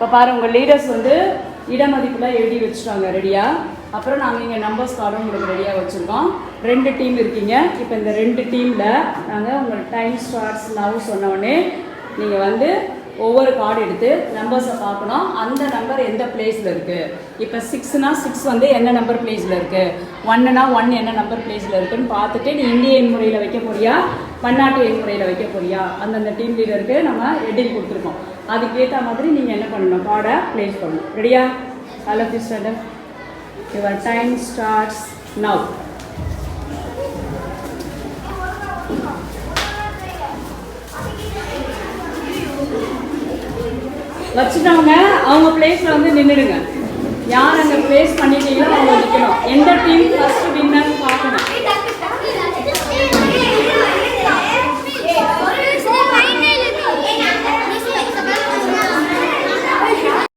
இப்போ பாருங்கள் உங்கள் லீடர்ஸ் வந்து இடமதிப்புலாம் எழுதி வச்சுட்டாங்க ரெடியாக. அப்புறம் நாங்கள் இங்கே நம்பர்ஸ் கார்டும் உங்களுக்கு ரெடியாக வச்சுருக்கோம். 2 டீம் இருக்கீங்க. இப்போ இந்த 2 டீமில் நாங்கள் உங்கள் டைம் ஸ்டார்ட்ஸ் நவ் சொன்னோடனே நீங்கள் வந்து ஒவ்வொரு கார்டு எடுத்து நம்பர்ஸை பார்க்கணும். அந்த நம்பர் எந்த பிளேஸில் இருக்குது. இப்போ 6னா 6 வந்து என்ன நம்பர் பிளேஸில் இருக்குது, 1னா 1 என்ன நம்பர் பிளேஸில் இருக்குதுன்னு பார்த்துட்டு நீ இந்திய எண் முறையில் வைக்க போறியா பன்னாட்டு எண் முறையில் வைக்க போறியா அந்தந்த டீம் லீடருக்கு நம்ம ஹெட்டிங் கொடுத்துருக்கோம். அதுக்கேற்ற மாதிரி நீங்கள் என்ன பண்ணணும், கார்டை ப்ளேஸ் பண்ணணும். ரெடியா? All of you start. Your time starts now. வச்சுட்டவங்க அவங்க பிளேஸில் வந்து நின்றுடுங்க. யார் அங்கே பிளேஸ் பண்ணிட்டீங்களோ அவங்க நிற்கணும். எந்த டீம் ஃபர்ஸ்ட் வின்னர்